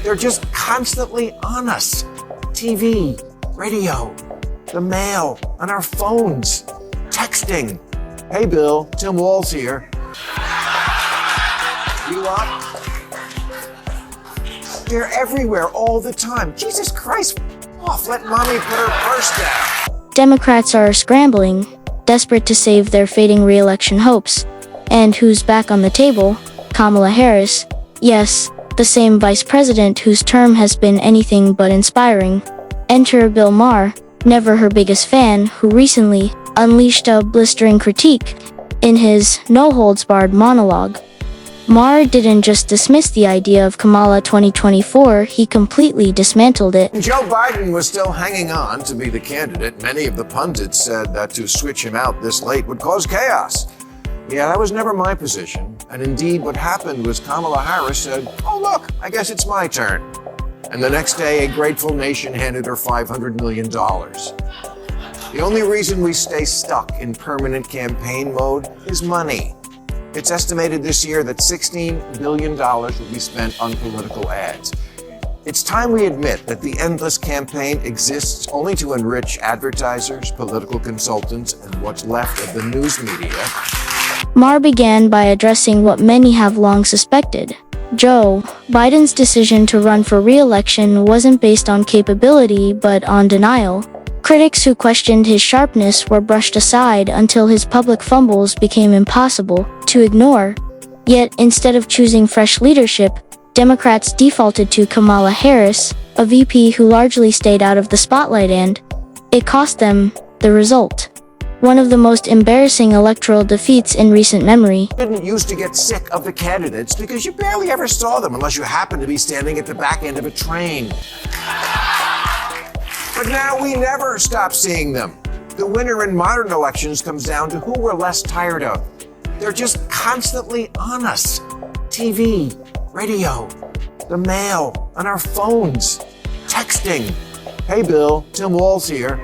They're just constantly on us. TV, radio, the mail, on our phones, texting. Hey Bill, Tim Wall's here. You up? They're everywhere all the time. Jesus Christ, off. Let mommy put her purse down. Democrats are scrambling, desperate to save their fading re-election hopes. And who's back on the table? Kamala Harris. Yes, the same vice president whose term has been anything but inspiring. Enter Bill Maher, never her biggest fan, who recently unleashed a blistering critique in his no-holds-barred monologue. Maher didn't just dismiss the idea of Kamala 2024, he completely dismantled it. Joe Biden was still hanging on to be the candidate. Many of the pundits said that to switch him out this late would cause chaos. Yeah, that was never my position. And indeed, what happened was Kamala Harris said, "Oh look, I guess it's my turn." And the next day, a grateful nation handed her $500 million. The only reason we stay stuck in permanent campaign mode is money. It's estimated this year that $16 billion will be spent on political ads. It's time we admit that the endless campaign exists only to enrich advertisers, political consultants, and what's left of the news media. Maher began by addressing what many have long suspected. Joe Biden's decision to run for re-election wasn't based on capability, but on denial. Critics who questioned his sharpness were brushed aside until his public fumbles became impossible to ignore. Yet, instead of choosing fresh leadership, Democrats defaulted to Kamala Harris, a VP who largely stayed out of the spotlight, and it cost them the result. One of the most embarrassing electoral defeats in recent memory. Didn't used to get sick of the candidates because you barely ever saw them unless you happened to be standing at the back end of a train. But now we never stop seeing them. The winner in modern elections comes down to who we're less tired of. They're just constantly on us. TV, radio, the mail, on our phones, texting. Hey Bill, Tim Wall's here.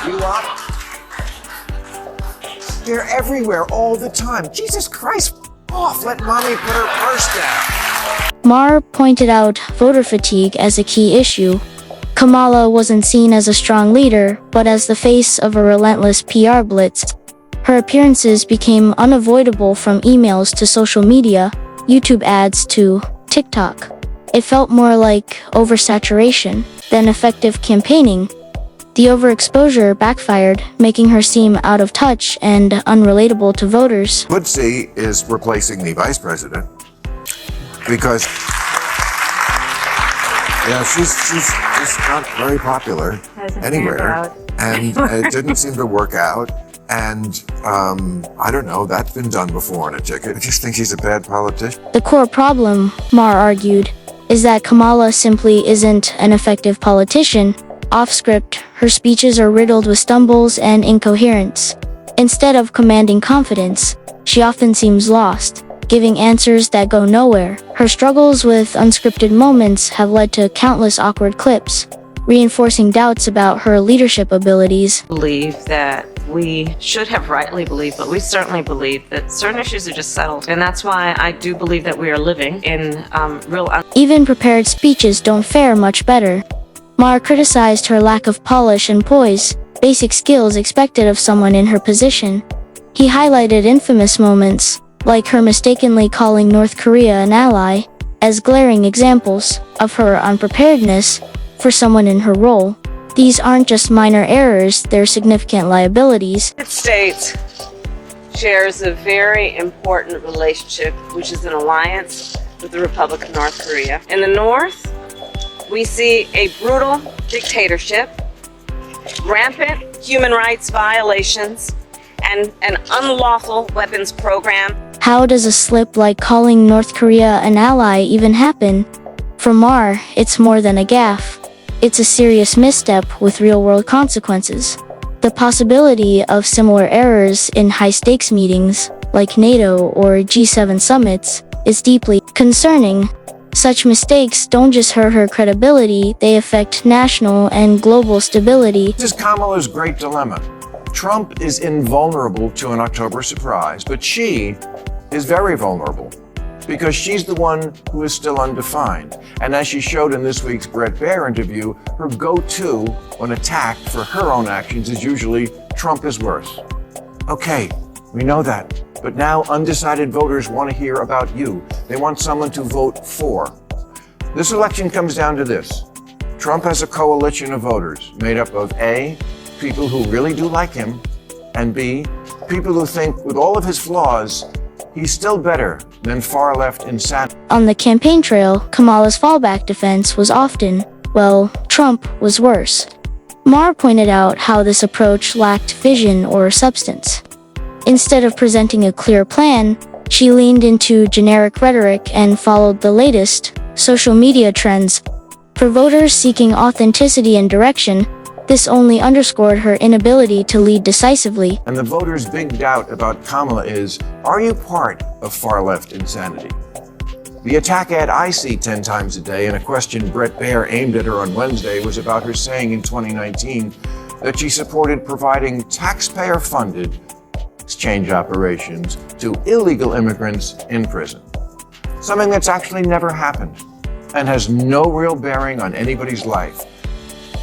You up? They're everywhere all the time. Jesus Christ, off. Let mommy put her purse down. Maher pointed out voter fatigue as a key issue. Kamala wasn't seen as a strong leader, but as the face of a relentless PR blitz. Her appearances became unavoidable from emails to social media, YouTube ads to TikTok. It felt more like oversaturation than effective campaigning. The overexposure backfired, making her seem out of touch and unrelatable to voters. Woodsie is replacing the vice president because she's not very popular anywhere, and it didn't seem to work out. And I don't know, that's been done before on a ticket. I just think she's a bad politician. The core problem, Maher argued, is that Kamala simply isn't an effective politician. Off-script, her speeches are riddled with stumbles and incoherence. Instead of commanding confidence, she often seems lost, giving answers that go nowhere. Her struggles with unscripted moments have led to countless awkward clips, reinforcing doubts about her leadership abilities. I believe that we should have rightly believed, but we certainly believe that certain issues are just settled. And that's why I do believe that we are living in Even prepared speeches don't fare much better. Maher criticized her lack of polish and poise, basic skills expected of someone in her position. He highlighted infamous moments, like her mistakenly calling North Korea an ally, as glaring examples of her unpreparedness for someone in her role. These aren't just minor errors, they're significant liabilities. The United States shares a very important relationship, which is an alliance with the Republic of North Korea. In the North, we see a brutal dictatorship, rampant human rights violations, and an unlawful weapons program. How does a slip like calling North Korea an ally even happen? For Maher, it's more than a gaffe. It's a serious misstep with real-world consequences. The possibility of similar errors in high-stakes meetings, like NATO or G7 summits, is deeply concerning. Such mistakes don't just hurt her credibility, they affect national and global stability. This is Kamala's great dilemma. Trump is invulnerable to an October surprise, but she is very vulnerable. because she's the one who is still undefined. And as she showed in this week's Bret Baier interview, her go-to when attacked for her own actions is usually Trump is worse. Okay, we know that. But now undecided voters want to hear about you. They want someone to vote for. This election comes down to this. Trump has a coalition of voters made up of A, people who really do like him, and B, people who think with all of his flaws, he's still better than far-left insanity. On the campaign trail, Kamala's fallback defense was often, well, Trump was worse. Maher pointed out how this approach lacked vision or substance. Instead of presenting a clear plan, she leaned into generic rhetoric and followed the latest social media trends. For voters seeking authenticity and direction, this only underscored her inability to lead decisively. And the voters' big doubt about Kamala is, are you part of far-left insanity? The attack ad I see 10 times a day, and a question Bret Baier aimed at her on Wednesday was about her saying in 2019 that she supported providing taxpayer-funded exchange operations to illegal immigrants in prison. Something that's actually never happened and has no real bearing on anybody's life.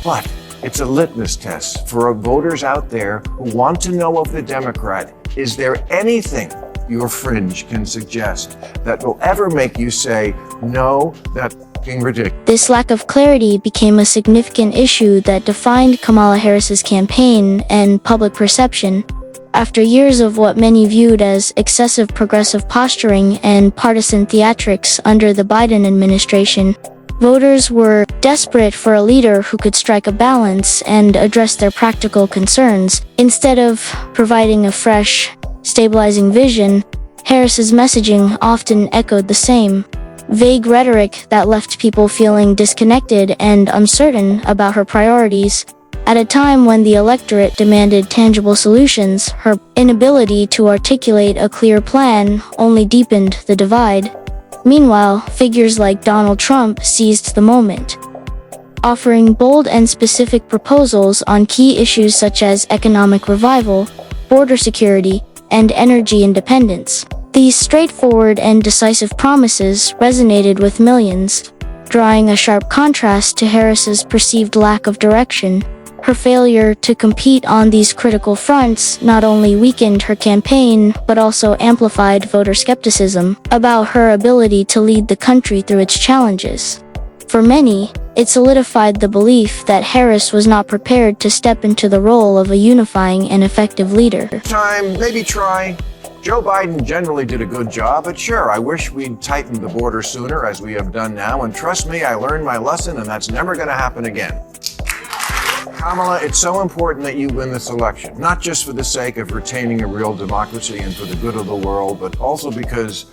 But it's a litmus test for voters out there who want to know of the Democrat, is there anything your fringe can suggest that will ever make you say, no, that's ridiculous? This lack of clarity became a significant issue that defined Kamala Harris's campaign and public perception. After years of what many viewed as excessive progressive posturing and partisan theatrics under the Biden administration, voters were desperate for a leader who could strike a balance and address their practical concerns. Instead of providing a fresh, stabilizing vision, Harris's messaging often echoed the same vague rhetoric that left people feeling disconnected and uncertain about her priorities. At a time when the electorate demanded tangible solutions, her inability to articulate a clear plan only deepened the divide. Meanwhile, figures like Donald Trump seized the moment, offering bold and specific proposals on key issues such as economic revival, border security, and energy independence. These straightforward and decisive promises resonated with millions, drawing a sharp contrast to Harris's perceived lack of direction. Her failure to compete on these critical fronts not only weakened her campaign, but also amplified voter skepticism about her ability to lead the country through its challenges. For many, it solidified the belief that Harris was not prepared to step into the role of a unifying and effective leader. Time, maybe try. Joe Biden generally did a good job, but sure, I wish we'd tightened the border sooner, as we have done now, and trust me, I learned my lesson, and that's never going to happen again. Kamala, it's so important that you win this election, not just for the sake of retaining a real democracy and for the good of the world, but also because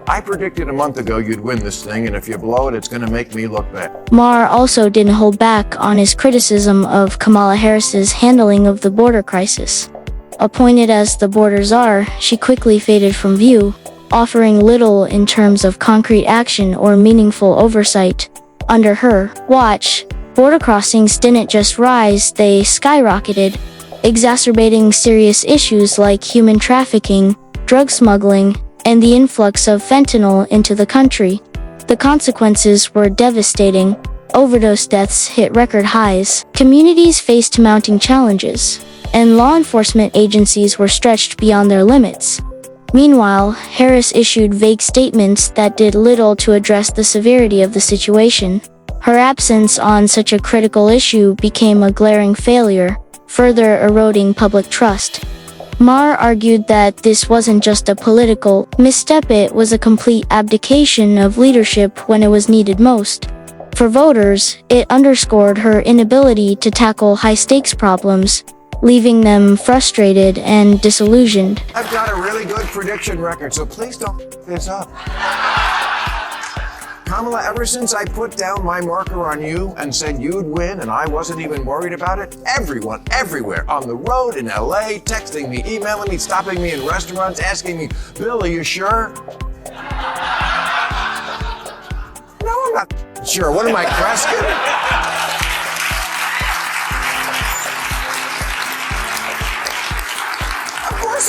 I predicted a month ago you'd win this thing, and if you blow it, it's going to make me look bad. Maher also didn't hold back on his criticism of Kamala Harris's handling of the border crisis. Appointed as the border czar, she quickly faded from view, offering little in terms of concrete action or meaningful oversight. Under her watch, border crossings didn't just rise, they skyrocketed, exacerbating serious issues like human trafficking, drug smuggling, and the influx of fentanyl into the country. The consequences were devastating. Overdose deaths hit record highs, communities faced mounting challenges, and law enforcement agencies were stretched beyond their limits. Meanwhile, Harris issued vague statements that did little to address the severity of the situation. Her absence on such a critical issue became a glaring failure, further eroding public trust. Maher argued that this wasn't just a political misstep, it was a complete abdication of leadership when it was needed most. For voters, it underscored her inability to tackle high-stakes problems, leaving them frustrated and disillusioned. I've got a really good prediction record, so please don't f this up. Kamala, ever since I put down my marker on you and said you'd win and I wasn't even worried about it, everyone, everywhere, on the road, in LA, texting me, emailing me, stopping me in restaurants, asking me, Bill, are you sure? No, I'm not sure. What am I, Kreskin?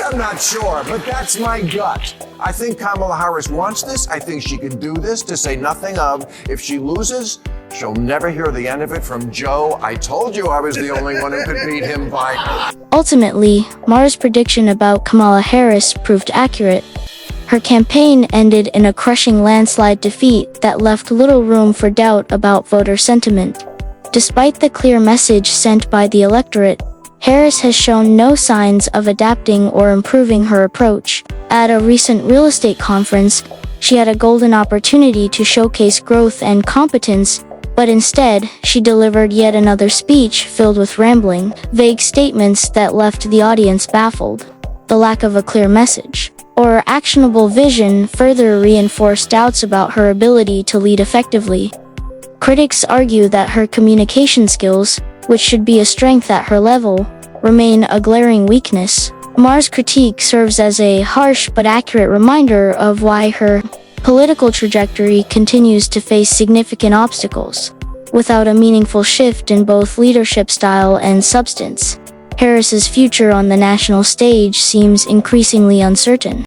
I'm not sure, but that's my gut. I think Kamala Harris wants this. I think she can do this, to say nothing of if she loses, she'll never hear the end of it from Joe. I told you I was the only one who could beat him by... Ultimately, Maher's prediction about Kamala Harris proved accurate. Her campaign ended in a crushing landslide defeat that left little room for doubt about voter sentiment. Despite the clear message sent by the electorate, Harris has shown no signs of adapting or improving her approach. At a recent real estate conference, she had a golden opportunity to showcase growth and competence, but instead, she delivered yet another speech filled with rambling, vague statements that left the audience baffled. The lack of a clear message or actionable vision further reinforced doubts about her ability to lead effectively. Critics argue that her communication skills, which should be a strength at her level, remain a glaring weakness. Maher's critique serves as a harsh but accurate reminder of why her political trajectory continues to face significant obstacles. Without a meaningful shift in both leadership style and substance, Harris's future on the national stage seems increasingly uncertain.